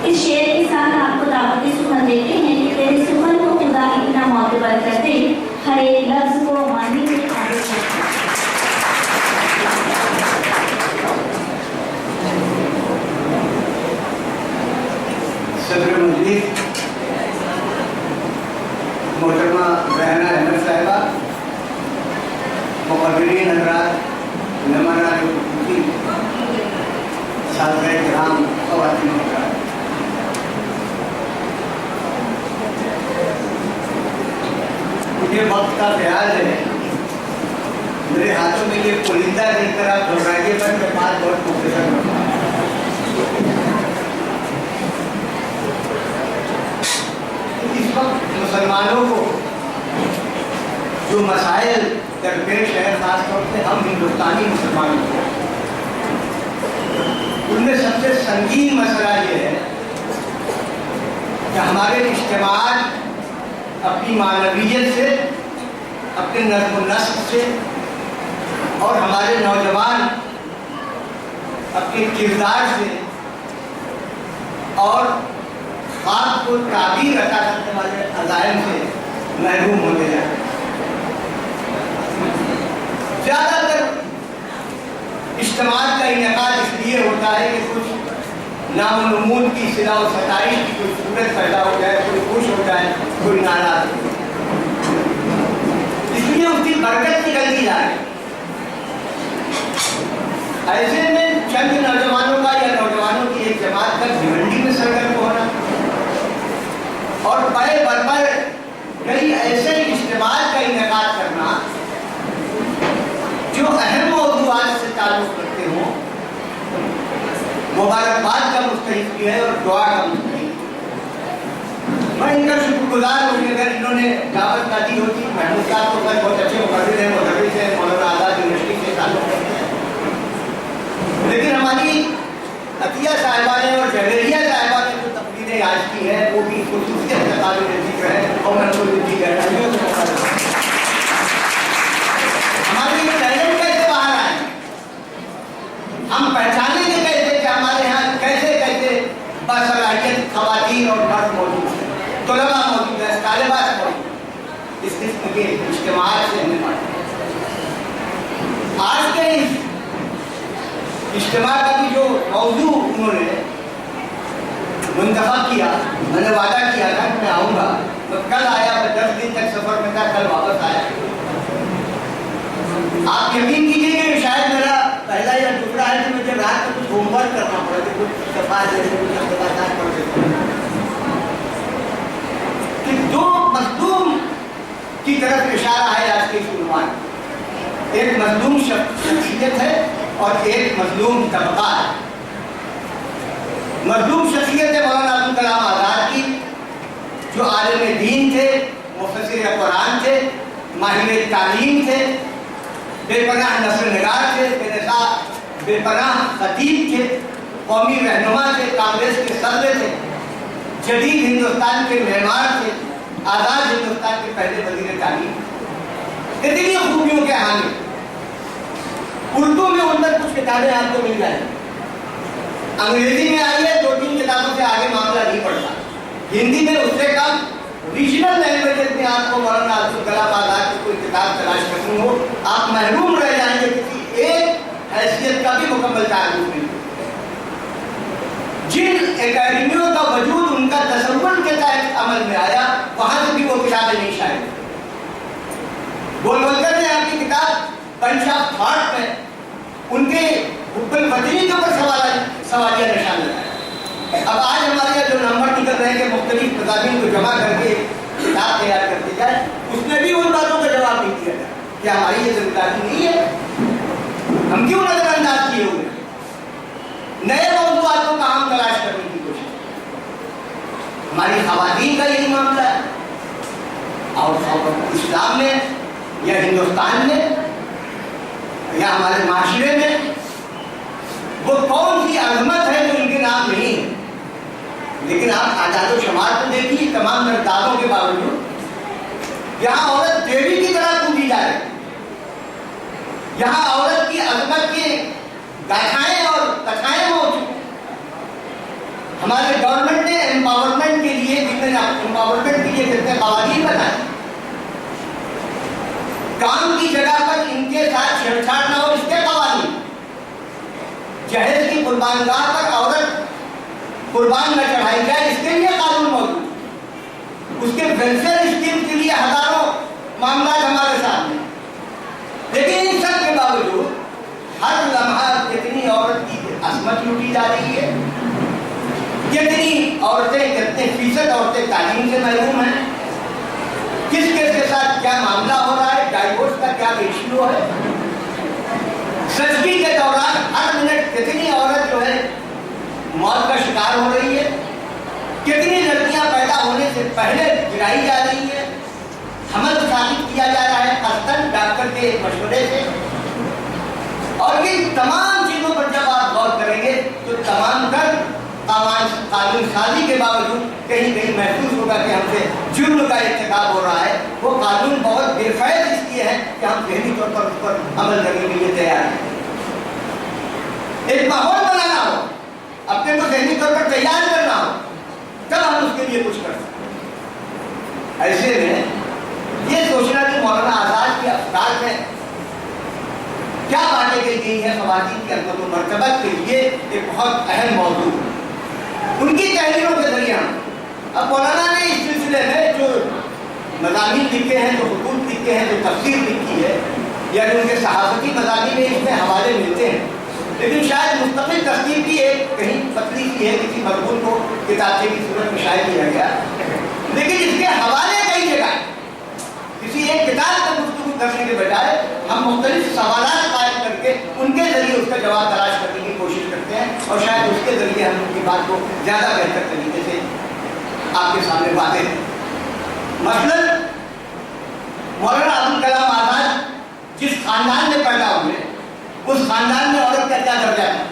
اس شعر کے ساتھ آپ کو دعوت سخن دیتے ہیں کہ تیرے سخن کو خدا اتنا معتبر کر دے، ہر ایک لفظ کو معنی میں قابل کرتے۔ صدر مجلس محترمہ رہنا احمد صاحبہ، مقررین حضرات، علماء اساتذہ کرام، خواتین حضرات، مجھے وقت کا خیال ہے، میرے ہاتھوں میں یہ پرندہ دیکھ کر آپ گھبرائیے پر میں بات بہت مختصر کروں۔ اس وقت مسلمانوں کو جو مسائل درپیش ہے، خاص طور سے ہم ہندوستانی مسلمانوں کو، ان میں سب سے سنگین مسئلہ یہ ہے کہ ہمارے اجتماعات اپنی معنویت سے، اپنے نظم و نسق سے، اور ہمارے نوجوان اپنے کردار سے اور خواب کو تعبیر عطا کرنے والے عزائم سے محروم ہوتے جائیں۔ زیادہ تر اجتماعات کا انعقاد اس لیے ہوتا ہے کہ کچھ نام و نمود کی صلاح و ستائش کی کوئی صورت پیدا ہو جائے، کوئی خوش ہو جائے، کوئی ناراض ہو جائے، اس لیے اس کی برکت نکل دی جائے۔ ایسے میں چند نوجوانوں کا یا نوجوانوں کی ایک جماعت کا بھیونڈی میں سرگرم ہونا اور پے برپر کئی ایسے اجتماعات کا انعقاد کرنا جو اہم موضوعات سے تعلق رکھتے ہوں، مبارکباد کا مستحق بھی ہے اور دعا کا مستحق۔ میں ان کا شکر گزار ہوں کہ اگر انہوں نے دعوت نہ دی ہوتی، محمود صاحب تو بہت اچھے مقرر ہیں، مدرس ہیں، مولانا آزاد یونیورسٹی سے تعلق رکھتے ہیں، لیکن ہماری عطیہ صاحبہ نے اور جویریہ صاحبہ نے جو تقریریں آج کی ہے وہ بھی خصوصیت کا قابل ذکر ہے، اور میں کو دی ہے ہماری ٹیلنٹ کیسے باہر آئے، ہم پہچانیں گے کیسے کہ ہمارے یہاں کیسے کیسے باصلاحیت خواتین اور مرد موجود ہیں، طلباء موجود ہیں، طالبات موجود ہیں۔ اس قسم کے اجتماعات سے ہمیں پڑھا۔ آج کے اس اجتماع کا بھی جو موضوع انہوں نے منتخب کیا، میں نے وعدہ کیا تھا کہ میں آؤں گا، تو کل آیا، میں 10 دن تک سفر میں تھا، کل واپس آیا۔ آپ یقین کیجیے کہ شاید میرا پہلا یا دوسرا ہے کہ مجھے رات میں کچھ ہوم ورک کرنا پڑے، کچھ صفحات جیسے کچھ اخبارات پڑھ دیتے کہ دو مظلوم کی طرف اشارہ ہے آج کے اس عنوان۔ ایک مظلوم شخصیت ہے اور ایک مظلوم طبقہ ہے۔ مظلوم شخصیت ہے مولانا ابوالکلام آزاد کی، جو عالم دین تھے، مفسر قرآن تھے، ماہر تعلیم تھے، بے پناہ نثر نگار تھے، بے پناہ خطیب تھے، قومی رہنما تھے، کانگریس کے صدر تھے، جدید ہندوستان کے معمار تھے، آزاد ہندوستان کے پہلے وزیر تعلیم، اتنی خوبیوں کے حامل۔ اردو میں ان پر کچھ کتابیں آپ کو مل جائیں، انگریزی میں آئی ہے، 2-3 کتابوں سے آگے معاملہ نہیں پڑتا، ہندی میں اس سے کم، ریجنل لینگویجز میں آپ کو مولانا ابوالکلام آزاد کی کوئی کتاب تلاش کرنی ہو، آپ محروم رہ جائیں گے، کسی ایک حیثیت کا بھی مکمل تعلق نہیں۔ جن اکیڈمیوں کا وجود ان کا تصور کے تحت عمل میں آیا، وہاں سے بھی وہ کتابیں نہیں شائع۔ گولولکر نے آپ کی کتاب بنچ آف تھاٹ میں ان کے حب الوطنی کے اوپر سوالیہ نشان لگایا۔ اب آج ہمارے یہاں جو نمبر نکل رہے ہیں کہ مختلف مضامین کو جمع کر کے کتاب تیار کر دی جائے، اس نے بھی ان باتوں کا جواب نہیں دیا تھا کہ ہماری یہ ذمہ داری نہیں ہے، ہم کیوں نظر انداز کیے ہوئے، نئے موضوعات کو کہاں تلاش کرنے کی کوشش۔ ہماری خواتین کا یہی معاملہ ہے، اور اسلام میں یا ہندوستان میں یا ہمارے معاشرے میں وہ کون سی عظمت ہے جو ان کے نام نہیں ہے۔ لیکن آپ اعداد و شمار کو دیکھیے، تمام دعووں کے باوجود یہاں عورت دیوی کی طرح پوجی جائے، یہاں عورت کی عظمت کے گاٹھائیں اور کتھائیں موجود हमारे गवर्नमेंट ने एम्पावरमेंट के लिए, एम्पावरमेंट के लिए कितने कानून बनाए, काम की जगह पर इनके साथ छेड़छाड़ न हो इसके कानून, जहेज की कुर्बानगाह पर औरत कुर्बान न चढ़ाई जाए इसके लिए कानून मौजूद, उसके वेलफेयर स्कीम के लिए हजारों मामला हमारे सामने। लेकिन इन सब के बावजूद हर लम्हा कितनी औरत की असमत लूटी जा रही है, कितनी औरतें, कितने फीसद औरतें तालीम से महरूम हैं, किस किस के साथ क्या मामला हो रहा है, डाइवोर्स का क्या रेशियो है, सजगी के दौरान हर मिनट कितनी औरत जो है मौत का शिकार हो रही है, कितनी लड़कियां पैदा होने से पहले गिराई जा रही है, हमल साबित किया जा रहा है कस्तन डॉक्टर के मशवरे से। और इन तमाम चीजों पर जब आप गौर करेंगे तो तमाम कर कानून साजी के बावजूद कहीं कहीं महसूस होगा कि हमसे जुर्म का इर्तिकाब हो रहा है। वो कानून बहुत बेफायद इसलिए है कि हम ज़हनी तौर पर उस पर अमल करने के लिए तैयार हैं। एक माहौल बनाना हो, अपने को ज़हनी तौर पर तैयार करना हो, तब हम उसके लिए कुछ कर सकते। ऐसे में ये सोचना कि मौलाना आजाद के अफकार में क्या बातें कही गई है ख़वातीन की अज़मत व मर्तबत के लिए एक बहुत अहम मौजू, उनकी तहरीरों के जरिए अब मौलाना ने इस सिलसिले में जो मज़ामीन लिखे हैं, जो हुकूक लिखे हैं, जो तफसीर लिखी है, या जो उनके सहाफ़ती मज़ामीन में इसमें हवाले मिलते हैं, लेकिन शायद मुस्तक़िल तस्दीर की एक कहीं पतली सी है, किसी मज़मून को किताबचे की सूरत में शायद किया गया, लेकिन इसके हवाले कई जगह किसी एक किताब पर गुफ्तगू करने के बजाय हम मुख्तलिफ सवालात कायम करके उनके जरिए उसका जवाब तलाश करने की कोशिश करते हैं, और शायद उसके जरिए हम उनकी बात को ज़्यादा बेहतर तरीके से आपके सामने बातें हैं। मसलन मौलाना अबुल कलाम आज़ाद जिस खानदान में पैदा हुए, उस खानदान में औरत का क्या दर्जा था?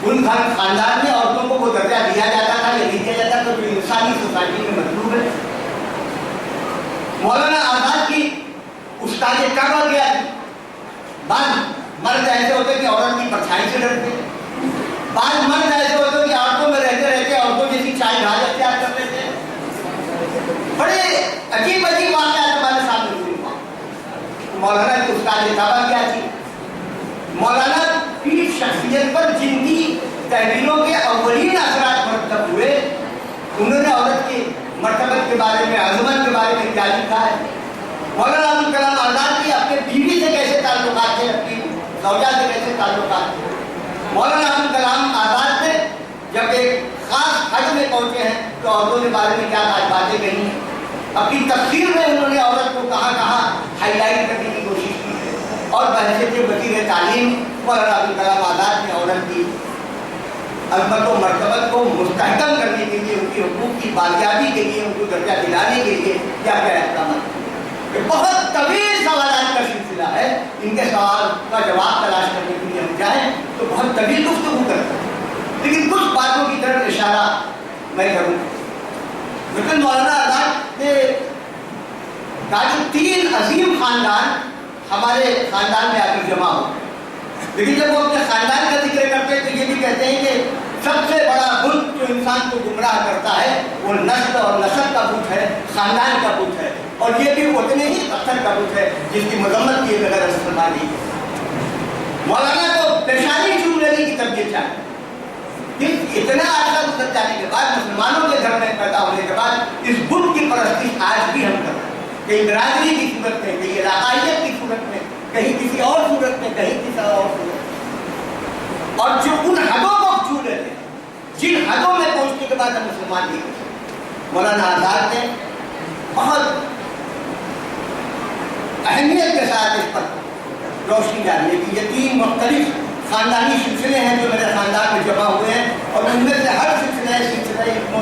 उन खानदान में औरतों को वो दर्जा दिया जाता था या नहीं दिया जाता था जो इंसानी सोसाइटी में मतलूब है। मौलाना आज़ाद की उस्ताद कब गया, बाद मर्द ऐसे होते कि औरत की परछाई से डरते, बाद मर्द ऐसे होते कि औरतों में रहते रहते औरतों जैसी चाय ढाल अख्तियार कर लेते हैं। बड़े अजीब अजीब वाक़यात हमारे सामने हुए। मौलाना की उस्ताद कब क्या थी? मौलाना की शख्सियत पर जिनकी तहरीरों के अव्वलीन असरात मरतब हुए, उन्होंने औरत की मर्तबत के बारे में, अज़मत के बारे में क्या लिखा है? मौलाना अबुल कलाम आज़ाद की अपने बीवी से कैसे ताल्लुकात थे, अपनी ज़ौजा से कैसे ताल्लुकात थे? मौलाना अबुल कलाम आज़ाद ने जब एक ख़ास हद में पहुँचे हैं तो औरतों के बारे में क्या बातें कही हैं? अपनी तफसीर में उन्होंने औरत को कहाँ कहाँ हाईलाइट करने की कोशिश की है। और बहसीत वज़ीर तालीम मौलाना अबुल कलाम आज़ाद ने औरत की अज़मत व मर्तबत को मुस्तहकम करने के लिए, उनकी हुकूक की बाजियाबी के लिए, उनको दर्जा दिलाने के लिए क्या क्या इक़दाम किए? बहुत तवील सवालात का सिलसिला है। इनके सवाल का जवाब तलाश करने के लिए हम जाएँ तो बहुत तवील गुफ्तगू करते हैं, लेकिन कुछ बातों की तरफ इशारा मैं करूँगा। लेकिन मौलाना आज़ाद ने कहा कि 3 अजीम खानदान हमारे खानदान में आकर जमा हो, लेकिन जब वो अपने खानदान का जिक्र करते हैं तो ये भी कहते हैं कि सबसे बड़ा बुत जो इंसान को गुमराह करता है वो नस्ल और नस्ल का बुत है, खानदान का बुत है, और ये भी उतने ही पत्थर का बुत है जिसकी मजम्मत किए बगैर मुसलमान नहीं है। मौलाना को पेशानी चूम लेने की तबीयत चाहिए। इतना अर्सा गुजर जाने के बाद, मुसलमानों के घर में पैदा होने के बाद, इस बुत की परस्तिश आज भी हम करते हैं, कहीं बिरादरी की सूरत में, कहीं इलाकाइयत की सूरत में, कहीं किसी और सूरत में, कहीं किसी और सूरत में। और जो उन हदों को छू लेते हैं, जिन हदों में पहुंचने के बाद हम मुसलमान नहीं करते। मौलाना आज़ाद ने बहुत अहमियत के साथ इस पर रोशनी डाली कि ये 3 मुख्तलिफ खानदानी सिलसिले हैं जो मेरे खानदान में जमा हुए हैं, और उनमें से हर सिलसिला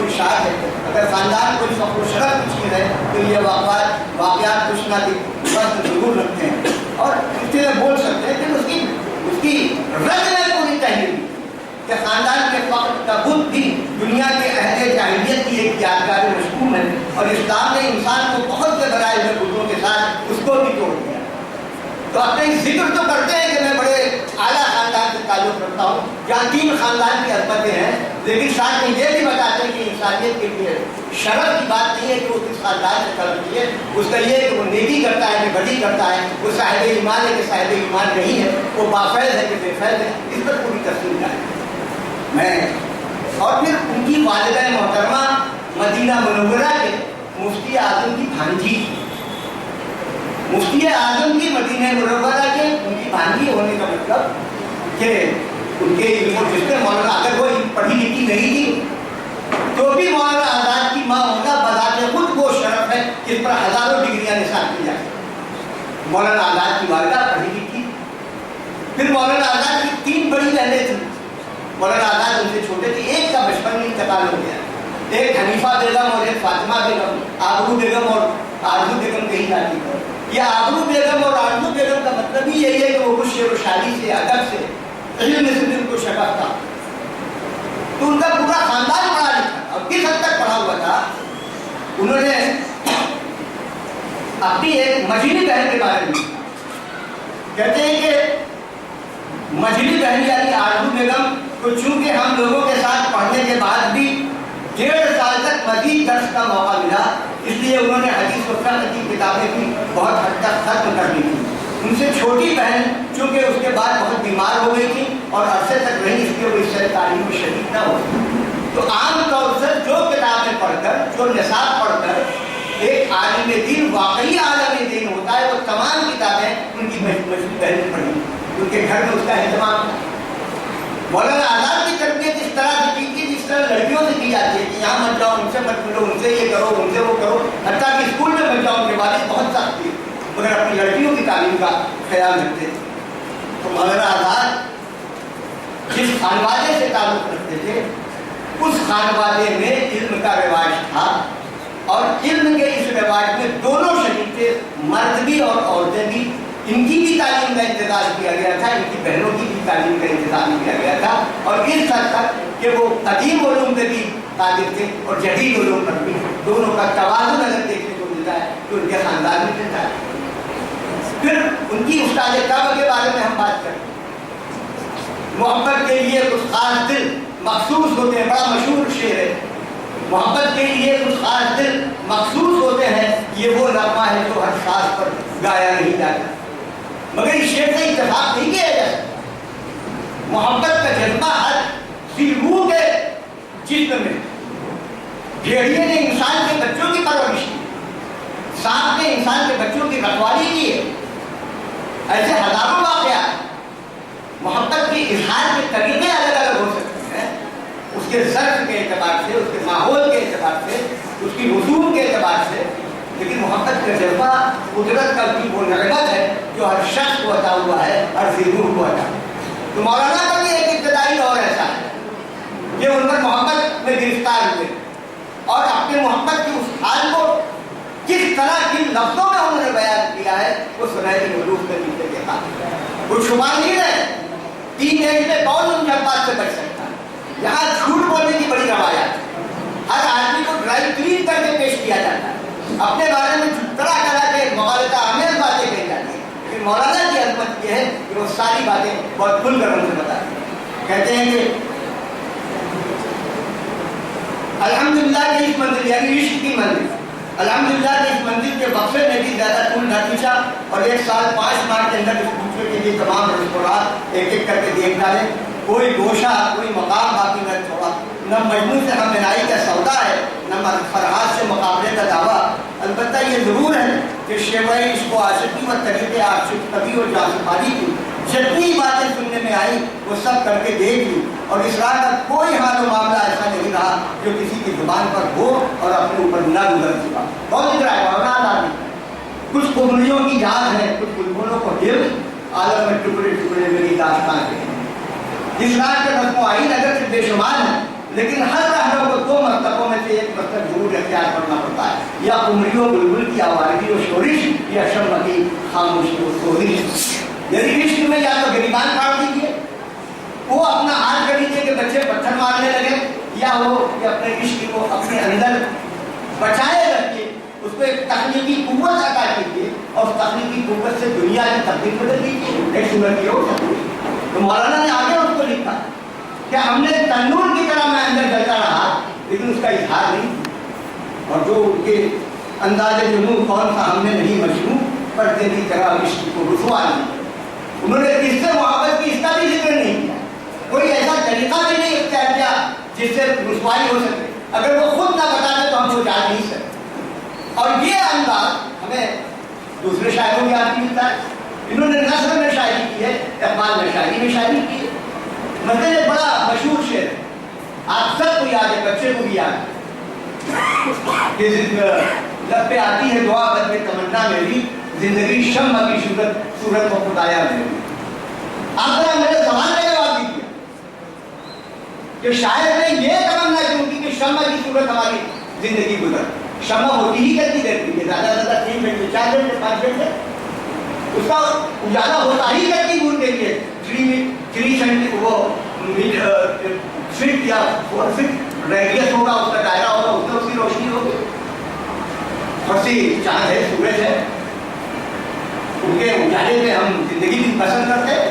इशाद है। अगर खानदान कोई फ़ख्र शरफ़ की चीज़ है तो ये वाक़यात कुछ ना वक्त ज़रूर रखते हैं, और इसलिए बोल सकते हैं कि उसकी रद में पूरी तहरीर कि खानदान के फ़ख्र का बुत भी दुनिया के अहले जाहिलियत की एक यादगार मशहूर है, और इस्लाम ने इंसान को बहुत से बनाए हुए बुतों के साथ उसको भी तोड़ दिया। तो अपने जिक्र तो करते हैं कि मैं बड़े आला खानदान से ताल्लुक़ रखता हूँ, जहाँ 3 खानदान की अजमतें हैं, लेकिन साथ में ये भी बताते हैं कि इंसानियत के लिए शर्फ की बात नहीं है कि वो किस खानदान से तलब की है, उसका ये है कि वो नेकी करता है कि बदी करता है, वो साहिब ईमान है कि साहिब ईमान नहीं है, वो बाफैज है कि बेफैज है, इस पर पूरी तफसील है। मैं और फिर उनकी वालिदा मोहतरमा मदीना मुनव्वरा के मुफ्ती आजम की भांजी, मुफ्ती आजम की मदीना मुनव्वरा के उनकी भांजी होने का मतलब कि उनके जिसने मौलाना, अगर वो पढ़ी लिखी नहीं थी तो भी मौलाना आजाद की माँ होना बजाते खुद वो शरफ है जिस पर हजारों डिग्रियां निशान की जाती। मौलाना आजाद की वालिदा पढ़ी लिखी, फिर मौलाना आजाद की 3 बड़ी बहनें थी। मौलाना आजाद उनसे छोटे थे, एक का बचपन में इंतकाल हो गया, एक हनीफा बेगम और एक फातिमा बेगम, आबरू बेगम और आरजू बेगम कहीं जाती है। यह आबरू बेगम और आरजू बेगम का मतलब ही यही है कि वो कुछ शेर व शायरी से, अदब से, इल्म से भी उनको शगफ था। तो उनका पूरा खानदान पढ़ा लिखा, और किस हद तक पढ़ा हुआ था, उन्होंने अपनी एक मझली बहन के बारे में कहते हैं कि मझली बहन यानी आरजू बेगम को चूंकि हम लोगों के साथ पढ़ने के बाद भी 1.5 साल तक मजीद दर्स का मौका मिला, इसलिए उन्होंने हदीस व फिक़्ह की किताबें भी बहुत हद तक खत्म कर दी थी। उनसे छोटी बहन चूंकि उसके बाद बहुत बीमार हो गई थी और अरसे तक रही, इसलिए वो इससे तालीम में शरीक न हो। तो आम तौर से जो किताबें पढ़कर, जो निसाब पढ़कर एक आलिम दीन, वाकई आलिम दीन होता है, वो तमाम किताबें उनकी मझली बहन ने पढ़ी, उनके घर में उसका एहतमाम। मौलाना आजाद की तरबियत इस तरह से की थी जिस तरह लड़कियों से की जाती है कि यहाँ मत जाओ, उनसे मत मिलो, उनसे ये करो, उनसे वो करो, हत्ता कि स्कूल में मत जाओ, उनके वालिद बहुत सख्त थी, मगर अपनी लड़कियों की तालीम का ख्याल रखते थे। तो मौलाना आजाद जिस खानवादे से ताल्लुक़ रखते थे, उस खानवादे में इल्म का रिवाज था, और इल्म के इस रिवाज में दोनों शरीक थे, मर्द भी और औरतें भी। इनकी भी तालीम का इंतज़ाम किया गया था, इनकी बहनों की भी तालीम का इंतज़ाम किया गया था, और इस हद तक कि वो कदीम उलूम पे भी कादिर थे और जदीद उलूम पर भी। दोनों का तवाज़ुन अगर देखने को मिलता है तो उनके ख़ानदान में मिलता है। फिर उनकी उस्ताद काबा के बारे में हम बात करें, मोहब्बत के लिए कुछ ख़ास दिल मखसूस होते हैं, बड़ा मशहूर शेर है, मोहब्बत के लिए कुछ ख़ास दिल मखसूस होते हैं, ये वो नग़मा है जो हर साज पर गाया नहीं जाता। मगर इस शेर से इत्तेफाक नहीं किया जा सकता। मोहब्बत का जज्बा हर सी रूह के जिस्म में। भेड़िए ने इंसान के बच्चों की परवरिश की, सांप ने इंसान के बच्चों की रखवाली की है। ऐसे हजारों वाक़यात। मोहब्बत के इजहार के तरीके अलग अलग हो सकते हैं, उसके ज़र्फ़ के एतबार से, उसके माहौल के एतबार से, उसकी रसूम के एतबार से, लेकिन मोहब्बत का जज्बा कुदरत का भी वो नेमत है जो हर शख्स को अता हुआ है, हर ज़रूर को अता। तो मौलाना का भी एक इब्तदाई दौर ऐसा है कि उन पर मोहब्बत में गिरफ्तार हुए और अपने मोहब्बत की उस हाल को किस तरह किन लफ्ज़ों में उन्होंने बयान किया है, वो सुनहरी मखलूक के नीचे देखा। वो छुपा नहीं रहे। 3 एज में कौन उन जज्बात से बच सकता है? यहाँ झूठ बोलने की बड़ी रवायत है। हर आदमी को ड्राई क्लीन करके पेश किया जाता है, अपने बारे में तरह तरह के मुग़ालता आमेज़ बातें कही जाती हैं। लेकिन मौलाना की अज़मत ये है कि वो सारी बातें बहुत खुलकर उनसे बताते हैं। कहते हैं कि अल्हम्दुलिल्लाह की इस मंजिल यानी इश्क की मंजिल, अल्हम्दुलिल्लाह की इस मंजिल के बक्से ने भी ज़्यादा तूल न खींचा और 1 साल 5 माह के अंदर इस दूसरे के लिए तमाम रसूलात एक एक करके देख डाले। कोई गोशा, कोई मकाम बाकी न छोड़ा। न मजनू से हम बिनाई का सौदा है, न फरहाद से मुकाबले का दावा। अलबत्ता ये ज़रूर है कि शेवाई इसको आशिकी व तरीक़े आशिक तभी और जासूफानी की जितनी बातें सुनने में आई वो सब करके देख ली, और इस रात का कोई हाल और मामला ऐसा नहीं रहा जो किसी की जुबान पर हो और अपने ऊपर न गुजर चुका। बहुत इतना है, कुछ कुमरियों की याद है, कुछ बुलबुलों को दिल आलम में टुकड़े टुकड़े मेरी दास्तां के। इस रात के रस्म आइन अगर से बेशुमार है, लेकिन हर रहरों को 2 मस्तकों में से एक मस्तक जरूर अख्तियार करना पड़ता है, या कुमरियों बुलबुल की आवाज़गी और शोरिश, या शम्मा की खामोशी और सोरिश। यदि इश्क में या तो गिरिबान फाड़ दीजिए, वो अपना हाथ कर लीजिए कि बच्चे पत्थर मारने लगे, या वो कि अपने इश्क को अपने अंदर बचाए रखिए, उसको एक तकनीकी कुव्वत अता कीजिए और उस तकनीकी कुव्वत से दुनिया की तकदीर बदल दीजिए। एक सूरत ये हो सकती है। तो मौलाना ने आगे उसको तो लिखा कि हमने तंदूर की तरह मैं अंदर जलता रहा, लेकिन उसका इजहार नहीं। और जो उनके अंदाज़े जुनून कौन सा हमने नहीं मशहूर, पर्दे की तरह इश्क को रुसवा नहीं। उन्होंने किससे मोहब्बत की इसका भी जिक्र नहीं किया, कोई ऐसा तरीका भी नहीं इख्तियार किया जिससे रुसवाई हो सके। अगर वो खुद ना बताते तो हम वो जान नहीं सकते। और ये अंदाज हमें दूसरे शायरों में आती मिलता है। इन्होंने नस्र में शायरी की है, इकबाल ने शायरी में शायरी की है। मतलब ये बड़ा मशहूर शेर है, आप सबको याद है, बच्चे को भी याद है। लब पे आती है दुआ बद में तमन्ना मेरी, जिंदगी शम्मा की सूरत को खुदाया मेरी। आप जरा मेरे सवाल का जवाब दीजिए कि शायद ने ये तमन्ना क्यों की कि शम्मा की सूरत हमारी जिंदगी गुजर। शम्मा होती ही कितनी देर की है, ज्यादा ज्यादा 3 घंटे, 4 घंटे, 5 घंटे, उसका उजाला होता ही कितनी दूर के लिए 3 सेंटी वो फीट या 4 फीट रेडियस होगा, उसका दायरा होगा, उसमें उसकी रोशनी होगी। और सी चांद है, सूरज है, उनके उजाले में हम जिंदगी भी पसंद करते हैं।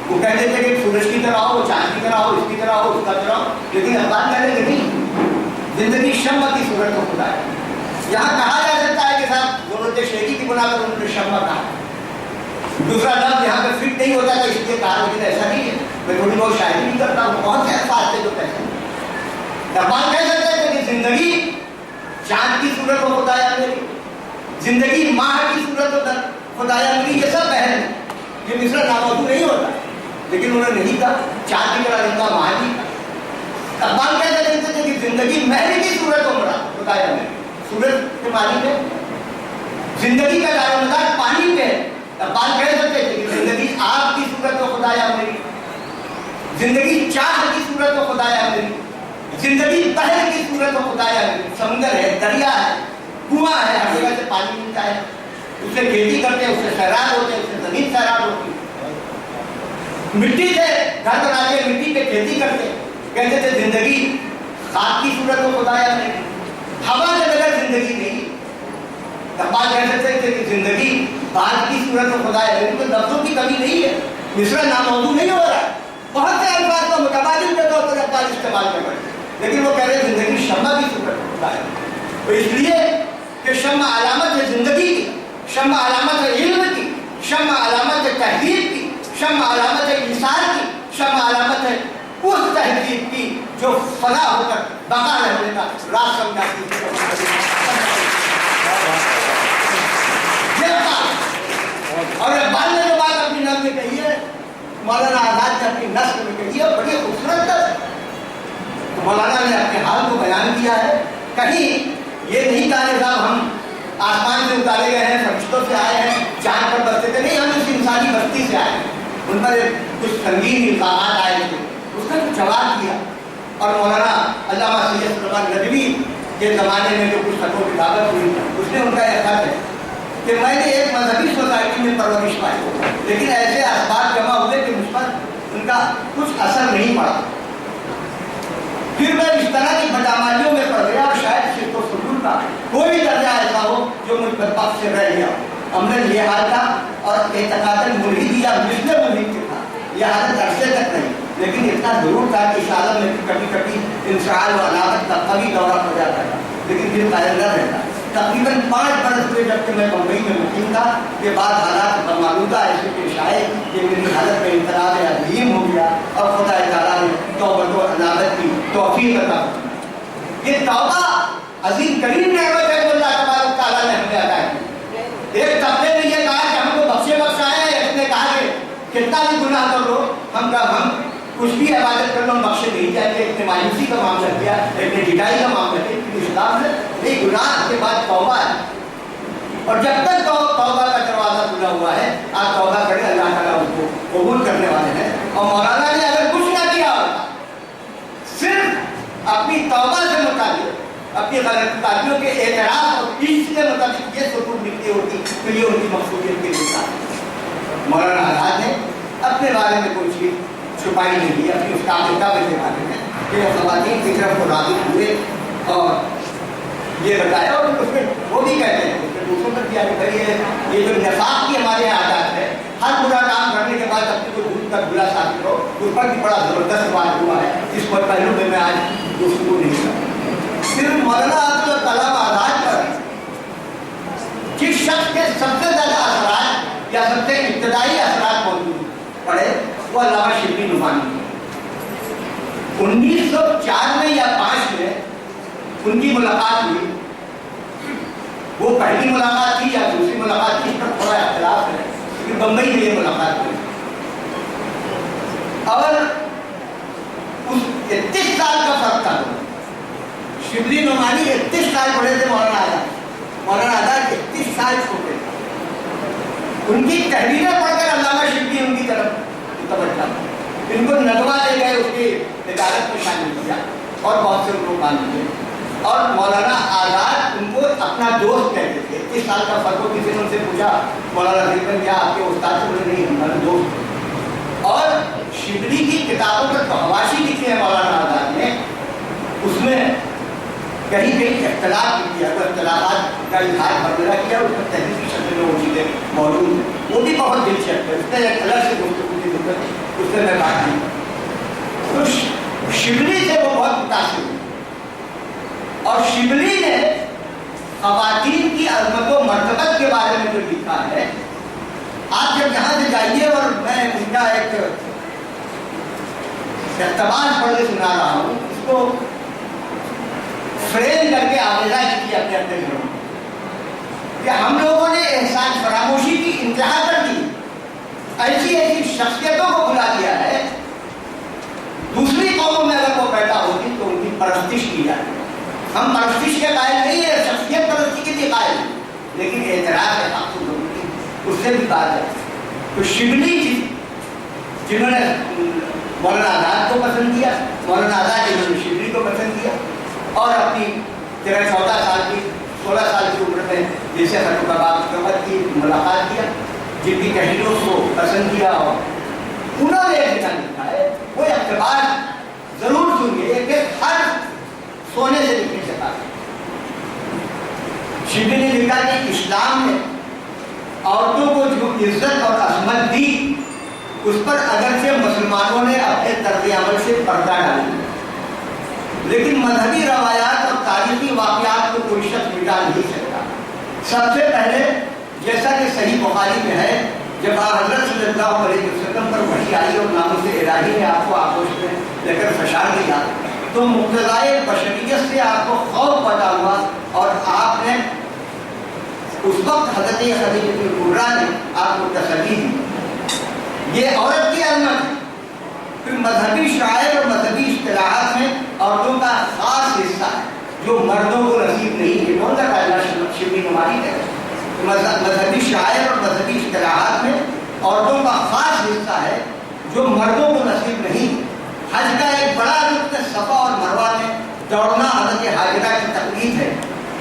वो कहते थे कि सूरज की तरह हो, चांद की तरह हो, इसकी तरह हो, उसका तरह हो, लेकिन अब बात कहते कि नहीं, जिंदगी शम्मा की सूरत को खुदा है। यहाँ कहा जा सकता है कि साहब ज़रूरत शेरी की बुना पर उन्होंने शम्मा कहा। दूसरा लफ्ज़ यहाँ पे फिट नहीं होता था, इसलिए कहा, लेकिन ऐसा नहीं है। मैं थोड़ी बहुत शायरी भी करता हूँ, बहुत से अल्फाज थे जो कहते हैं। इकबाल कह सकते थे कि जिंदगी चांद की सूरत को खुदाया मेरी, जिंदगी माह की सूरत को खुदाया मेरी, ये सब बहन है। ये मिसरा नामौजूद नहीं होता, लेकिन उन्होंने नहीं कहा चांद की तरह, नहीं कहा माह की। इकबाल कह सकते थे कि जिंदगी महल की सूरत को खुदाया मेरी, सूरज के पानी पे, जिंदगी का दारोमदार पानी पे। इकबाल कह सकते थे कि जिंदगी आग की सूरत को खुदाया मेरी, जिंदगी चाह की सूरत को खुदाया मेरी, जिंदगी बहर की सूरत को खुदाया मेरी। समुद्र है, दरिया है, कुआं है, हर जगह से पानी मिलता है, उससे खेती करते हैं, उससे सैराब होते हैं, उससे जमीन सैराब होती है। मिट्टी से घर बनाते, मिट्टी पे खेती करते, कहते थे जिंदगी खाक की सूरत को खुदाया मेरी, हवा के बगैर जिंदगी नहीं। इकबाल कह सकते थे कि जिंदगी बात की सूरत में खुदा है, तो लफ्जों की कमी नहीं है, मिसरा नामौजूद नहीं हो रहा है। बहुत से अल्फाज को मुतबादिल के तौर पर इकबाल इस्तेमाल कर रहे हैं, लेकिन वो कह रहे हैं जिंदगी शम्मा की सूरत में खुदा है। तो इसलिए कि शम्मा अलामत है जिंदगी की, शम्मा अलामत है इल्म की, शम्मा अलामत है तहजीब की, शम्मा अलामत है इंसान की, शम्मा अलामत है उस तहजीब की जो फना होकर बका रहने का राज समझाती है। और इकबाल ने जो बात अपनी नज़्म में कही है, मौलाना आजाद ने अपनी नस्ल में कही है, बड़ी खूबसूरत नस्ल। तो मौलाना ने अपने हाल को बयान किया है। कहीं ये नहीं कहा कि साहब हम आसमान से उतारे गए हैं, फरिश्तों से आए हैं, चांद पर बसते थे, नहीं, हम इस इंसानी बस्ती से आए हैं। उन पर कुछ संगीन इल्जामात आए थे, उसने कुछ जवाब दिया। और मौलाना अल्लामा सैयद सुलेमान नदवी के ज़माने में जो कुछ खतों की दावत हुई, उसने उनका यह खत है कि मैंने एक मजहबी सोसाइटी में परवरिश पाई, लेकिन ऐसे असबाब जमा हुए कि मुझ पर उनका कुछ असर नहीं पड़ा। फिर मैं इस तरह की बदआमालियों में पड़ गया, और शायद सिर्फ तो सुकून का कोई दर्जा ऐसा हो जो मुझ पर पक्ष से रह गया। अमरन ये हाल था, और एतकादन मुल्हिद या मिस्ल मुल्हिद के था, यह हालत अरसे तक नहीं, लेकिन इतना जरूर था कि इस आलम में कभी कभी इंसान व अलामत का कभी दौरा हो जाता था, लेकिन फिर कायल न रहता। तकरीबन 5 बरस हुए जबकि मैं बम्बई में मुकीम था, के बाद हालात बमालूदा ऐसे पेश आए कि मेरी हालत में इंतराब अजीम हो गया, और खुदा ताला ने तौबत व अनाबत की तौफीक अता की। ये तौबा अजीम करीम नेमत है जो अल्लाह तबारक तआला ने हमें अता की। एक तबके ने ये कहा कि हमको बख्शाया है, इसने कहा कि कितना भी गुनाह कर लो, हम कुछ भी इबादत कर लो, हम बख्शे नहीं जाएंगे। एक ने मायूसी का मामला किया, एक ने ढिलाई का मामला किया, लेकिन इस्लाम ने नहीं, गुनाह के बाद तौबा है, और जब तक तौबा का दरवाजा खुला हुआ है, आप तौबा करें, अल्लाह ताला उसको कबूल करने वाले हैं। और मौलाना ने अगर कुछ ना किया होता, सिर्फ अपनी तौबा से मुताबिक, अपनी गलतियों के एतराफ़ और इश्क के मुताबिक ये सुकून मिलती होती, तो ये उनकी मकसूदियत के लिए था। मौलाना आजाद ने अपने बारे में कोई चीज़ छुपाई नहीं दी, अपनी उस काबिलियत के बारे में कि ख़वातीन की तरफ को राज़ी हुए, और ये बताया। और उसमें वो भी कहते हैं, उसमें दूसरों पर किया कि भाई ये जो नफाक की हमारे यहाँ आदत है, हर बुरा काम करने के बाद अपने को दूर तक बुला साथ करो, اس پر بھی بڑا زبردست بات ہوا ہے، اس پر پہلو میں آج گفتگو نہیں کروں۔ صرف مولانا عبدالکلام آزاد پر جس شخص کے سب سے زیادہ اثرات یا سب سے ابتدائی اثرات موجود پڑے وہ علامہ شبلی نعمانی۔ 1904 میں یا 5 میں ان کی ملاقات ہوئی، وہ پہلی ملاقات تھی یا دوسری ملاقات تھی، اس پر تھوڑا اختلاف ہے، کیونکہ بمبئی میں یہ ملاقات ہوئی، اور اس 31 سال کا فرق تھا۔ شبلی نعمانی 31 سال بڑے تھے مولانا آزاد 31 سال چھوٹے تھے۔ ان کی تحریریں پڑھ کر علامہ شبلی ان کی طرف توجہ، ان کو ندوہ دے گئے، اس کی ادارت میں شامل کیا اور بہت سے لوگ مان لیے، اور مولانا آزاد ان کو اپنا دوست کہتے تھے۔ 31 سال کا فرق ہو، کسی نے ان سے پوچھا مولانا دیکھن کیا آپ کے استاد سے؟ بولے نہیں، ہمارے دوست۔ اور شبلی کی کتابوں پر جو حواشی لکھی ہے مولانا آزاد نے، اس میں کہیں کہیں اختلاف بھی کیا، تو اختلافات کا اظہار وغیرہ کیا، اس میں تحریری شکل میں وہ چیزیں موجود ہیں، وہ بھی بہت دلچسپ ہے، اس میں ایک الگ سے گفتگو کی ضرورت ہے، اس سے میں بات نہیں کروں۔ تو شبلی سے وہ بہت متاثر ہوئے، اور شبلی نے خواتین کی عظمت و مرتبت کے بارے میں جو لکھا ہے، آپ جب یہاں سے جائیے، اور میں ان کا ایک اقتباس پڑھ کے سنا رہا ہوں، اس کو فریم کر کے آویزہ کی اپنے اپنے گھروں کہ ہم لوگوں نے احسان فراموشی کی انتہا کر دی، ایسی ایسی شخصیتوں کو بلا دیا ہے، دوسری قوموں میں اگر وہ پیدا ہوتی تو ان کی پرستش کی جاتی۔ ہم پرستش کے قائل نہیں ہیں، شخصیت پرستی کے لیے قائل ہیں، لیکن اعتراف ہے حق کی، اس سے بھی بات ہے۔ تو شبلی جی جنہوں نے مولانا آزاد کو پسند کیا، مولانا آزاد جنہوں نے شبلی کو پسند کیا، اور اپنی 14 سال کی 16 سال کی عمر میں جیسے خطو بابا کی ملاقات کیا، جن کی تحریروں کو پسند کیا، اور انہوں نے ایک لکھا ہے، وہ اقتباس ضرور سنیے کہ ہر سونے سے لکھنے سے پاس۔ شبلی نے لکھا کہ اسلام نے عورتوں کو جو عزت اور عظمت دی، اس پر اگرچہ مسلمانوں نے اپنے طرز عمل سے پردہ ڈالی، لیکن مذہبی روایات اور تاریخی واقعات کو کوئی شخص مٹا نہیں سکتا۔ سب سے پہلے جیسا کہ صحیح بخاری میں ہے، جب حضرت صلی اللہ علیہ وسلم پر وحی آئی اور نام سے الہی نے آپ کو آغوش میں لے کر فشار دیا، تو مقتضائے بشریت سے آپ کو خوف پیدا ہوا، اور آپ نے اس وقت حضرت خدیجہ کبریٰ نے آپ کو تسلی دی۔ یہ عورت کی عظمت ہے۔ پھر مذہبی شعائر اور مذہبی اصطلاحات میں عورتوں کا خاص حصہ ہے جو مردوں کو نصیب نہیں ہے۔ کون سا قاعدہ شبلی نعمانی ہے؟ مذہبی شعائر اور مذہبی اصطلاحات میں عورتوں کا خاص حصہ ہے جو مردوں کو نصیب نہیں۔ حج کا ایک بڑا رکن صفا اور مروہ میں دوڑنا حضرت حاجرہ کی تقلید ہے۔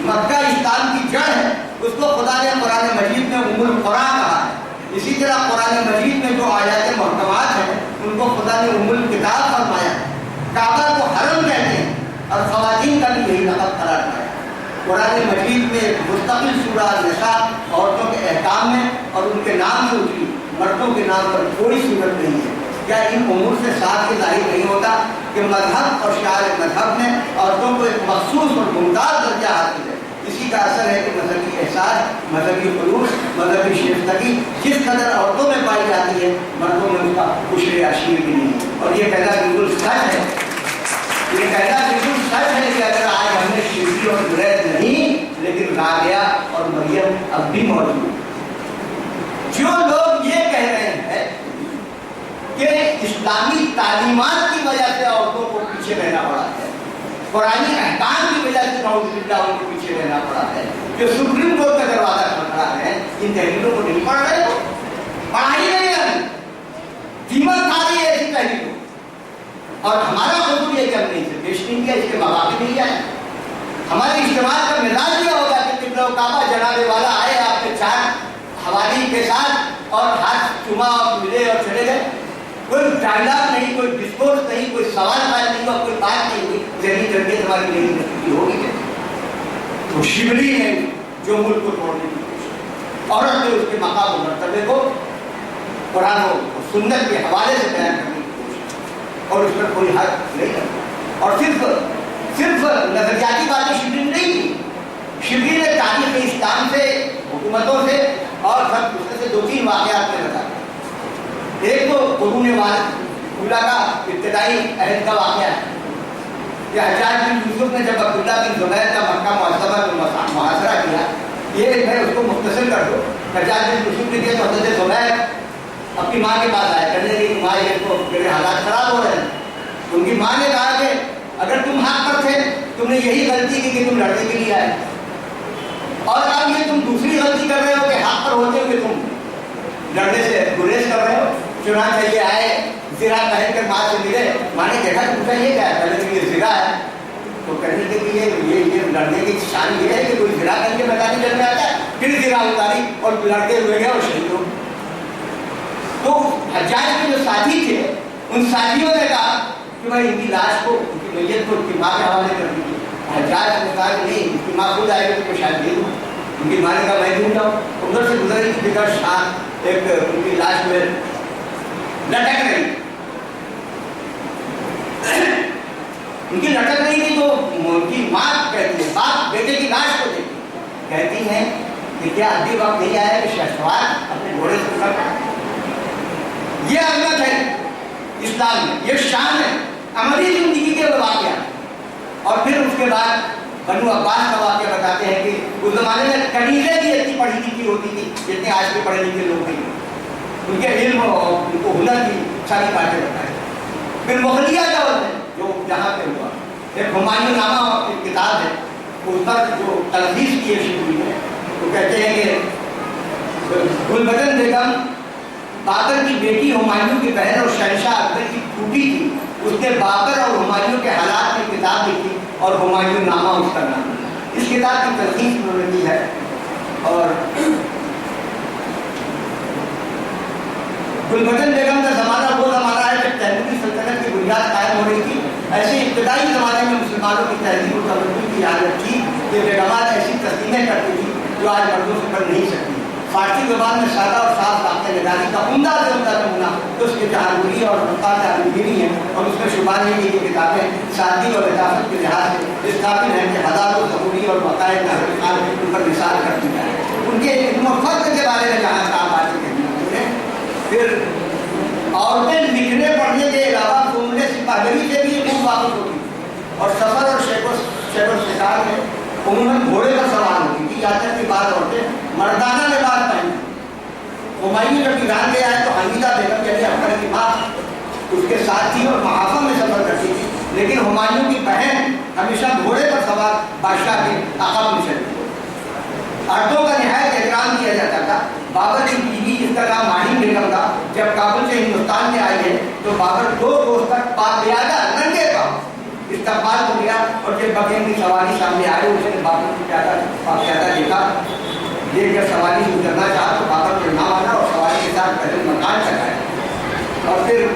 مکہ اسلام کی جڑ ہے، اس کو خدا نے قرآن مجید میں ام القرآن کہا ہے۔ اسی طرح قرآن مجید میں جو آیات محکمات ہیں ان کو خدا نے ام الکتاب فرمایا ہے۔ کعبہ کو حرم کہتے ہیں، اور خواتین کا بھی یہی لقب قرار پایا۔ قرآن مجید میں مستقل سورہ نساء عورتوں کے احکام میں اور ان کے نام سے اتری، مردوں کے نام پر کوئی صورت نہیں ہے۔ کیا ان امور سے صاف یہ ظاہر نہیں ہوتا کہ مذہب اور شعار مذہب میں عورتوں کو ایک مخصوص اور ممتاز درجہ حاصل ہے؟ اسی کا اثر ہے کہ مذہبی احساس، مذہبی خلوص، مذہبی شیفتگی جس قدر عورتوں میں پائی جاتی ہے، مردوں میں اس کا عشر عشیر بھی نہیں ہے۔ اور یہ کہنا بالکل سچ ہے، یہ کہنا بالکل سچ ہے کہ اگر آج ہم نے شبلی اور زید نہیں، لیکن راغیہ اور مریم اب بھی موجود ہیں۔ جو لوگ یہ کہہ رہے ہیں کہ اسلامی تعلیمات کی وجہ سے عورتوں کو پیچھے رہنا پڑا ہے، قرآنی احکام کی وجہ سے نعوذ باللہ ان کو پیچھے رہنا پڑا ہے، جو سپریم کورٹ کا دروازہ کھٹکھٹا رہے ہیں، ان تحریروں کو نہیں پڑھ رہے ہو، پڑھائی نہیں آتی، قیمت کھا رہی ہے ایسی تحریروں۔ اور ہمارا قصور یہ کہ ہم نے اسے پیش نہیں کیا، اس کے مواقع نہیں آئے۔ ہمارے اجتماع کا مزاج یہ ہوگا کہ قبلہ و کعبہ جناب والا آئے آپ کے 4 حوالی کے ساتھ اور ہاتھ چوما اور ملے اور چلے گئے، کوئی ڈائلاگ نہیں، کوئی ڈسکورس نہیں، کوئی سوال قائم نہیں ہوا، کوئی بات نہیں ہوئی، ذہنی تربیت ہماری نہیں نتیجی ہوگی ہے۔ تو شبلی ہے جو ملک کو توڑنے کی کوشش، عورت نے اس کے مقام و مرتبے کو قرآن و سنت کے حوالے سے بیان کرنے کی کوشش۔ اور اس پر کوئی حق نہیں کرتا. اور صرف نظریاتی باتیں شبلی نے نہیں کی. شبلی نے تاریخ اسلام سے، حکومتوں سے اور سب دوسرے سے 2-3 واقعات میں بتایا. ایک تو قرون اولیٰ کا ابتدائی عہد کا واقعہ ہے کہ حجاج بن یوسف نے جب عبداللہ بن زبیر کا مکہ معظمہ میں محاصرہ کیا. یہ میں اس کو مختصر کر دوں. حجاج بن یوسف نے کیا تو حضرت زبیر اپنی ماں کے پاس آئے، کہنے لگے ماں یہ تو میرے حالات خراب ہو رہے ہیں. ان کی ماں نے کہا کہ اگر تم حق پر تھے تم نے یہی غلطی کی کہ تم لڑنے کے لیے آئے، اور اب یہ تم دوسری غلطی کر رہے ہو کہ حق پر ہوتے ہوئے تم لڑنے سے گریز کر رہے ہو. چنانچہ یہ آئے زرا پہن کر ماں سے ملے. ماں نے دیکھا کہ پوچھا یہ کیا ہے؟ پہلے تو یہ زرا ہے. تو کہنے کے لیے یہ لڑنے کی شان یہ ہے کہ کوئی زرا کر کے میدانی جنگ میں آتا ہے. پھر زرا اتاری اور لڑتے ہوئے گئے اور شہید ہو. تو حجاج کے جو ساتھی تھے ان ساتھیوں نے کہا کہ بھائی ان کی لاش کو، ان کی میت کو ان کی ماں کے حوالے کر دیجیے. حجاج نے کہا کہ نہیں، ان کی ماں خود آئے گی تو شاید دے دوں. ان کی ماں نے کہا میں دوں گا. ادھر سے گزر رہی تھی بغیر شان ایک ان کی لاش میں لٹک رہی. ان کی لٹک رہی تھی تو ان کی ماں کہتی ہے، باپ بیٹے کی لاش کو دیکھی، کہتی ہے کہ کیا ابھی وقت نہیں آیا کہ شہسوار اپنے گھوڑے سے اتر پائے. یہ عظمت ہے اسلام میں، یہ شان ہے عملی زندگی کے واقعہ. اور پھر اس کے بعد بنو عباس کا واقعہ بتاتے ہیں کہ اس زمانے میں کنیزیں بھی اتنی پڑھی لکھی ہوتی تھی جتنے آج کے پڑھے لکھے لوگ نہیں. ان کے علم اور ان کو ہنر کی ساری باتیں بتائیں. پھر مغلیہ دور میں جو جہاں پہ ہوا، ایک ہمایوں نامہ ایک کتاب ہے، اس پر جو تلخیص کی ہے شبلی نے، وہ کہتے ہیں کہ گلبدن بیگم بابر کی بیٹی ہمایوں کی بہن اور شہنشاہ اکبر کی پھوپھی تھی. اس نے بابر اور ہمایوں کے حالات میں کتاب لکھی اور ہمایوں نامہ اس کا نام. اس کتاب کی تلخیص انہوں نے کی ہے. اور گلبدن بیگم کا زمانہ وہ زمانہ ہے جب تیموری سلطنت کی بنیاد قائم ہو رہی تھی. ایسے ابتدائی زمانے میں مسلمانوں کی تہذیب و تمدن کی عادت تھی کہ بیگمات ایسی تسلیمیں کرتی تھی جو آج مردوں سے کر نہیں سکتی. فارسی زبان میں سادہ اور صاف ضابطۂ نگاری کا عمدہ سے عمدہ نمونہ تو اس کے جہانگیری اور مقام عالمگیری ہے. اور اس میں شبہ نہیں کہ یہ کتابیں سادگی اور لطافت کے لحاظ سے اس قابل ہیں کہ ہزاروں ضروری اور بقائے خان ان پر مثال کر دی جائے. ان کے علم و فضل کے بارے میں جہاں کہا باتیں کہی ہیں. پھر عورتیں لکھنے پڑھنے کے علاوہ گھومنے سپاہی سے بھی خوب واقف ہوتی اور سفر اور شیخ و شکار میں عموماً گھوڑے پر سوار ہوتی تھی. یہاں تک کہ بعض عورتیں مردانہ لباس پہنتی. ہمایوں جب ایران گیا ہے تو حمیدہ بیگم یعنی اکبر کی ماں اس کے ساتھ تھی اور محافظ میں سفر کرتی تھی. لیکن ہمایوں کی بہن ہمیشہ گھوڑے پر سوار بادشاہ کے عقب میں چلتی. عرضوں کا نہایت احترام کیا جاتا تھا. بابر کی بیوی جس کا نام ماہی بیگم تھا جب کابل سے ہندوستان میں آئی ہے تو بابر 2 روز تک باقاعدہ ننگے پاؤں استقبال کو گیا. اور جب بغیر کی سواری سامنے آئے اس نے بابر کو باقاعدہ دیکھا. دیکھ کر سواری سے اترنا چاہا تو بابر کو نہ مانا اور سواری کے ساتھ پہلے مکان چڑھایا. اور پھر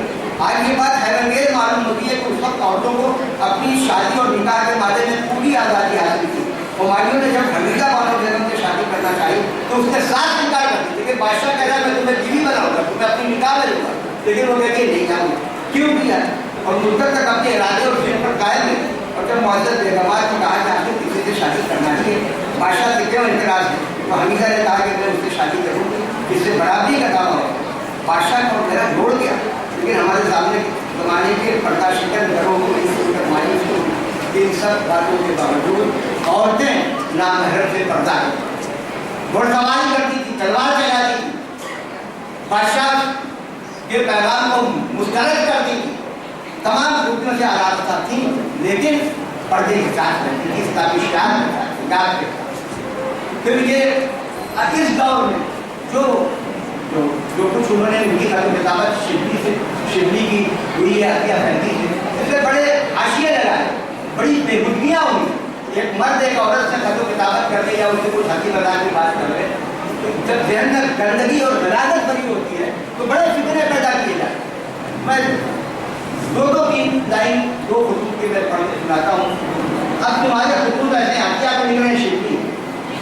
آج یہ بات حیرانگیز معلوم ہوتی ہے کہ اس وقت عورتوں کو اپنی شادی اور نکاح کے بارے میں پوری آزادی حاصل تھی. ہمایوں نے جب حمیدہ بانو بیگم سے شادی کرنا چاہی تو اس کے ساتھ نکاح کر دی. لیکن بادشاہ کہہ رہا میں تمہیں بیوی بناؤں گا، تمہیں اپنی نکاح میں لوں گا. لیکن وہ کہتے نہیں جاؤں گا. کیوں کیا؟ اور مدت تک اپنے ارادے اور ذہن پر قائم ہے. اور جب معزز بیگمات کو کہا کہ آپ کو کسی سے شادی کرنا چاہیے، بادشاہ سے کیوں اعتراض ہے؟ تو حمیدہ نے کہا کہ میں اس سے شادی کروں گی جس سے برابری کا دعویٰ ہو. بادشاہ کو میرا جوڑ گیا. لیکن ہمارے سامنے زمانے کے پردہ شکن گھروں کو مایوس کو ان سب باتوں کے باوجود عورتیں نامحرم سے پردہ کرتی، گھوڑ سواری کرتی تھی، تلوار چلاتی تھی، بادشاہ کے پیغام کو مسترد کرتی تھی. تمام خوبیوں سے آراستہ تھی لیکن پردے کے ساتھ رہتی تھی. اس کا بھی شان کے. پھر یہ اس دور میں جو کچھ انہوں نے ان کی کتابت شبلی کی ہوئی ہے عطیہ پھینکی تھی، اس سے بڑے حاشیے لگائے، بڑی بےہودگیاں ہوئی. ایک مرد ایک عورت سے خط و کتابت کر لے یا اس سے کچھ ہنسی مذاق کی بات کر لے تو جب ذہن میں گندگی اور غلاظت بری ہوتی ہے تو بڑے فتنے پیدا کیے جائیں. میں 2-3 لائن 2 خطوط کے میں پڑھ کے سناتا ہوں. اب تمہارے خطوط ایسے عطیہ کو نکلے شبلی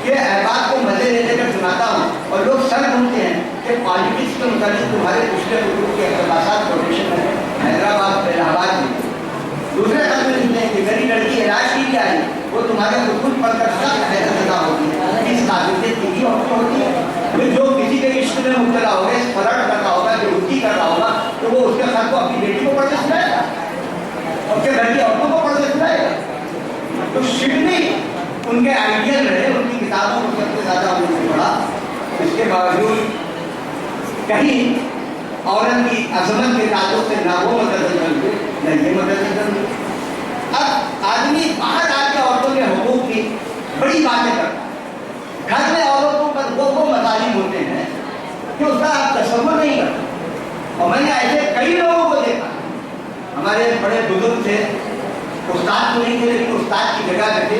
کہ احباب کو مزے لے کر سناتا ہوں اور لوگ سر ڈھونڈتے ہیں کہ پالیٹکس کے متعلق تمہارے پچھلے خطوط کے اقتباسات کوٹیشن میں حیدرآباد الہ آباد उन पर सख्त हैरत अदा होती है। इस काबिलियत की औरतें होती है। जो किसी के इश्क में मुब्तला होगा, फर्क कर रहा होगा, जो रुचि कर रहा होगा, तो वो उसके साथ को अपनी बेटी को पढ़ने सुनाएगा, उसके घर की औरतों को पढ़ने सुनाएगा। तो शिकनी उनके आइडियल रहे, उनकी किताबों को सबसे ज्यादा उन्होंने पढ़ा। इसके बावजूद कहीं औरत की अजमत के ताल्लुक से ना वो मदद बन गई, न ये मदद बन गई। अब आदमी बाहर आके औरतों के हुकूक की बड़ी बातें करता है, घर में औरतों पर वो मतालिब होते हैं कि उसका आप तस्वुर नहीं करते। और मैंने ऐसे कई लोगों को देखा, हमारे बड़े बुजुर्ग थे, उस्ताद तो नहीं थे लेकिन उस्ताद की जगह पे थे,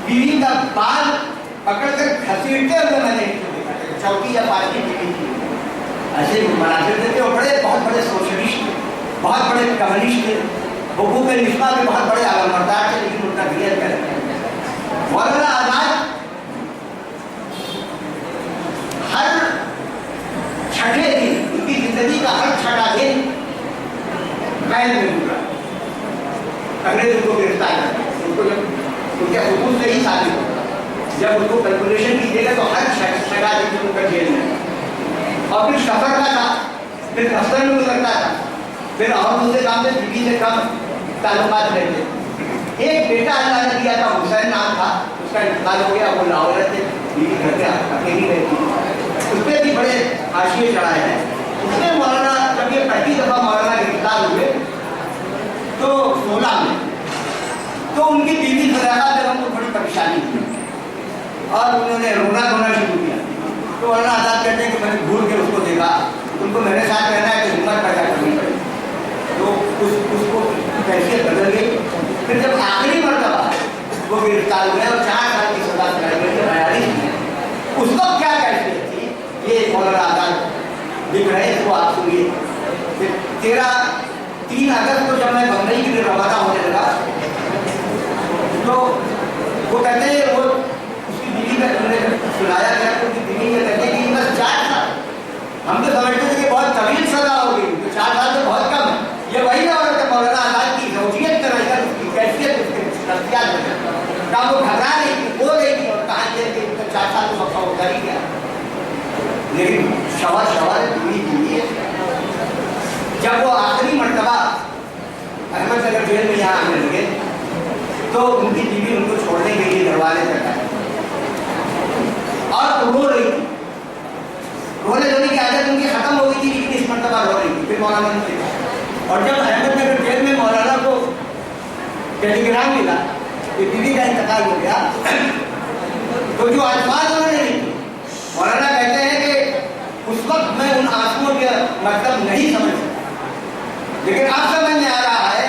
बीवी का बाल पकड़कर घसीटते हुए मैंने देखा, चौकी या पार्टी बीवी थी, ऐसे बनाते थे। और बड़े बहुत बड़े सोशलिस्ट थे, बहुत बड़े कम्युनिस्ट थे, हुकूक निस्बा में बहुत बड़े आलमबरदार थे, लेकिन उनका क्लियर कर मौलाना आजाद हर छठे दिन, उनकी जिंदगी का हर छठा दिन कैद में गुजरा। अंग्रेज उनको गिरफ्तार कर उनको जब उनके हुकूक से ही शादी होगा, जब उनको कैलकुलेशन कीजिएगा तो हर छठा दिन उनका जेल में। और फिर सफर का था, फिर दफ्तर में गुजरता था, फिर और दूसरे काम से बीवी से कम ताल्लुकात रहते। एक बेटा अल्लाह ने दिया था, हुसैन नाम था, उसका इंतकाल हो गया, वो लाहौर थे, बीवी घर पे अकेली रहती, उसपे भी बड़े हाशिए चढ़ाए हैं। उसने मौलाना जब ये पहली दफा मौलाना गिरफ्तार हुए तो 16 में, तो उनकी बीवी सदाका जब हमको बड़ी परेशानी हुई और उन्होंने रोना धोना शुरू किया। तो मौलाना आजाद कहते हैं कि मैंने घूर के उसको देखा, उनको मेरे साथ रहना है तो हिम्मत पैदा करनी पड़ी, तो उसको कैफियत बदल गई। फिर जब आखिरी मरतबा वो गिरफ्तार हुए और 4 साल की सजा सुनाई गई 42 में, उस वक्त क्या कैफियत थी ये मौलाना आजाद लिख रहे हैं, तो आप सुनिए। 3 अगस्त को जब मैं बम्बई के लिए रवाना होने लगा तो वो कहते हैं, वो उसकी बीवी का सुनाया गया तो उसकी बीवी ये कहते हैं कि बस 4 साल, हम तो समझते थे कि बहुत तवील सजा होगी, तो 4 साल तो बहुत कम है। ये वही औरत है मौलाना आजाद की जौजियत का रही, उसकी कैफियत, उसके शख्सियत का वो घबरा रही थी, बोल रही थी और कहा कि 4 साल तो पक्का होता ही गया। लेकिन शवार बीवी जब वो आखिरी मरतबा अहमदनगर जेल में यहाँ आने लगे तो उनकी बीवी उनको छोड़ने के लिए दरवाजे तक आए और रो रही थी। रोने धोने की आदत उनकी खत्म हो गई थी, लेकिन इस मरतबा रो रही थी। फिर मौलाना ने देखा और जब अहमदनगर जेल में मौलाना को टेलीग्राम मिला कि बीवी का इंतकाल हो गया, तो जो अल्फाज उन्होंने लिखे, मौलाना कहते हैं कि उस वक्त मैं उन आंसुओं का मतलब नहीं समझ सका, लेकिन अब समझ में आ रहा है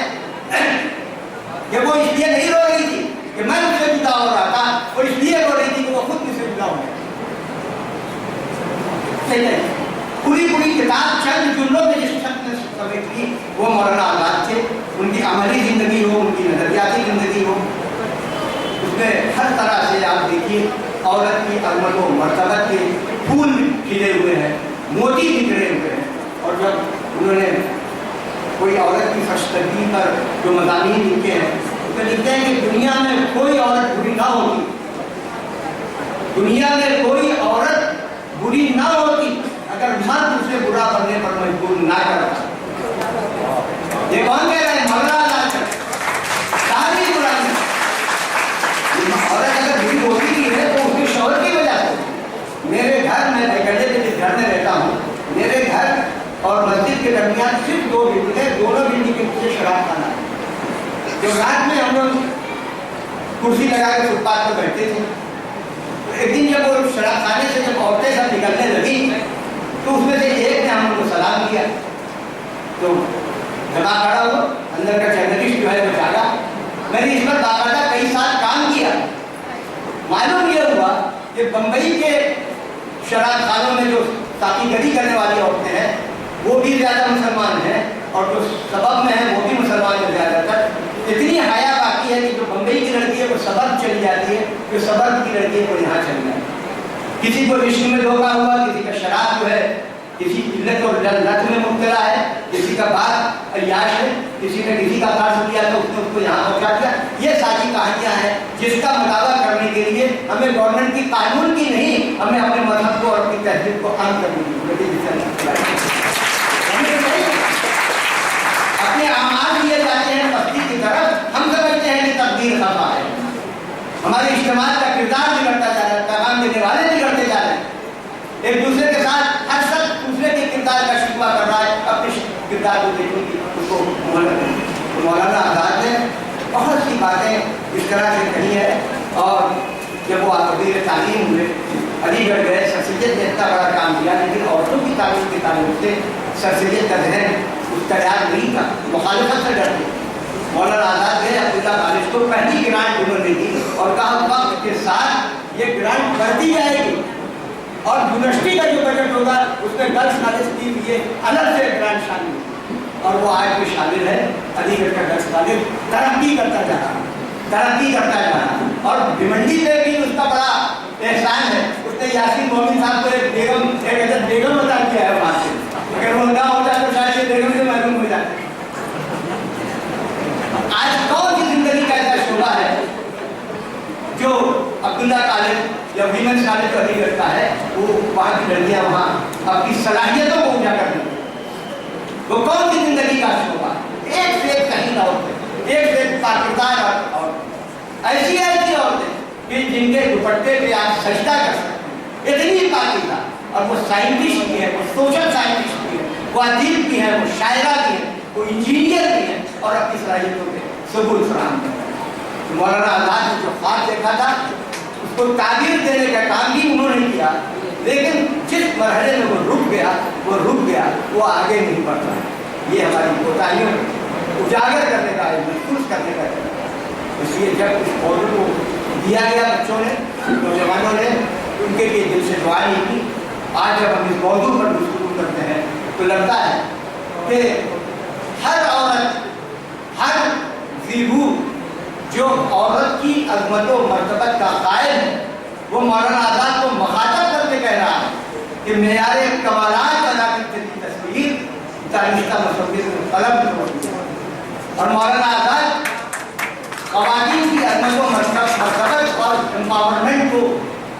कि वो इसलिए नहीं रो रही थी कि मैं उससे जुदा हो रहा था, और इसलिए रो रही थी कि वो खुद मुझसे जुदा हो गया। पूरी किताब चंद जुमलों में जिस शख्स ने समेटी वो मौलाना आजाद थे। उनकी अमली जिंदगी हो, उनकी नजरियाती जिंदगी हो, उसमें हर तरह से आप देखिए औरत की अमल व मर्तबत के फूल खिले हुए हैं, मोती बिखरे हुए हैं। और जब उन्होंने कोई औरत की फशतगी पर जो मज़ामीन लिखे हैं, उसमें लिखते हैं कि दुनिया में कोई औरत बुरी ना होती, दुनिया में कोई औरत बुरी ना होती अगर मर्द उसे बुरा बनने पर मजबूर ना करता। ये कौन कह रहे हैं? मौलाना आजाद। सारी बुराई औरत अगर बुरी होती भी है तो उसके शौहर की वजह से। मेरे घर में गले के जिस घर में रहता हूँ, मेरे घर और मस्जिद के दरमियान सिर्फ 2 बिल्डिंग है, दोनों बिल्डिंग के पीछे शराब खाना है। जब रात में हम लोग कुर्सी लगा के फुटपाथ पर बैठते थे, तो एक दिन जब वो शराब खाने से जब औरतें सब निकलने लगी तो उसमें से एक ने हम उनको सलाम किया, तो जमा खड़ा हुआ, अंदर का जर्नलिस्ट जो है वो जागा। मैंने इस पर बाकायदा कई साल काम किया। मालूम यह हुआ कि बम्बई के शराब खानों में जो ताकीगरी करने वाली औरतें हैं वो भी ज़्यादा मुसलमान हैं, और जो सबब में है वो भी मुसलमान है ज़्यादातर। इतनी हया बाकी है कि जो बम्बई की लड़की है वो सबब चली जाती है, जो सबब की लड़की है वो यहाँ चली जाती है। किसी को इश्क में धोखा हुआ, किसी का शराब जो है किसी इल्लत और लत में मुब्तला है, किसी का बाप अय्याश है, किसी ने किसी का कर्ज लिया तो उसने उसको यहाँ पहुँचा दिया। ये सारी कहानियाँ हैं जिसका मुताबा करने के हमें गवर्नमेंट की कानून की नहीं, हमें अपने मजहब को और अपनी तहजीब को आम करने की अपने आमाल लिए जाते हैं पस्ती की तरफ। हम समझते हैं कि तकदीर खफा है, हमारे इज्तिमात का किरदार बिगड़ता जा रहा है, पैगाम देने वाले बिगड़ते जा रहे हैं, एक दूसरे के साथ हर शख्स दूसरे के किरदार का शिकवा कर रहा है, अपने किरदार को देखने की उसको मौलाना आज़ाद ने बहुत सी बातें इस तरह से कही है। और जब वो वज़ीर तालीम हुए, अलीगढ़ गए, सर सैयद ने इतना बड़ा काम किया, लेकिन औरतों की तालीम के ताल्लुक से सर सैयद का जहन उस तैयार नहीं था, मुखालिफत से डरते। मौलाना आज़ाद गए अब्दुल्ला कॉलेज को, पहली ग्रांट उन्होंने दी और कहा वक्त के साथ ये ग्रांट कर दी जाएगी और यूनिवर्सिटी का जो बजट होगा उसमें गर्ल्स कॉलेज के लिए अलग से ग्रांट शामिल होगी। और वो आज भी शामिल है। अलीगढ़ का गर्ल्स कॉलेज तरक्की करता जा रहा है, तरक्की करता जा रहा है। और भिवंडी पे भी उसका बड़ा एहसान है, उसने यासीन मोमिन साहब को एक बेगम अदा किया है वहाँ से। अगर वो ना होता तो शायद बेगम से मालूम हो जाता। आज कौन सी जिंदगी का ऐसा शोभा है जो अब्दुल्ला कॉलेज या वीमेंस कॉलेज अलीगढ़ का है, वो वहाँ की लड़कियाँ वहाँ अपनी सलाहियतों को उजागर करती हैं। वो कौन सी जिंदगी का शोभा, एक से एक कहीं औरतें, एक से एक पाकिस्तान और ऐसी ऐसी औरतें कि जिनके दुपट्टे पे आप सजदा कर सकते हैं, इतनी पाकिस्ता। और वो साइंटिस्ट भी है, वो सोशल साइंटिस्ट भी है, वो अदीब भी है, वो शायरा भी है, वो इंजीनियर भी है और अपनी सलाहियतों पे सबूत फराहम करता है। मौलाना आज़ाद ने जो ख्वाब देखा था उसको ताबीर देने का काम भी उन्होंने किया, लेकिन जिस मरहले में वो रुक गया, वो आगे नहीं बढ़ता है। ये हमारी कोताहियों उजागर करने का, महसूस करने का है। इसलिए जब इस मौजूद को दिया गया बच्चों ने, नौजवानों ने, उनके लिए दिल से दुआ नहीं की। आज जब हम इस मौजूद पर गुफ्तगू करते हैं तो लगता है कि हर औरत, हर ज़ीबू जो औरत की अज़मत व मर्तबत का कायल है, वो मौलाना आज़ाद को मुखातब करके कह रहा है कि मेयारे कमालात अदा की तस्वीर दानिश्ता मुसव्विर में कलम करो। और मौलाना आज़ाद ख़वातीन की अज़मत व मर्तबत और एम्पावरमेंट को,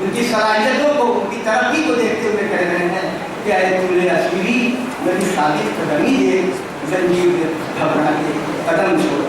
उनकी सलाहियतों को, उनकी तरक्की को देखते हुए कह रहे हैं कि अरे असीरी मेरी शादी कदमी दे, जंजीर घबरा के कदम छोड़।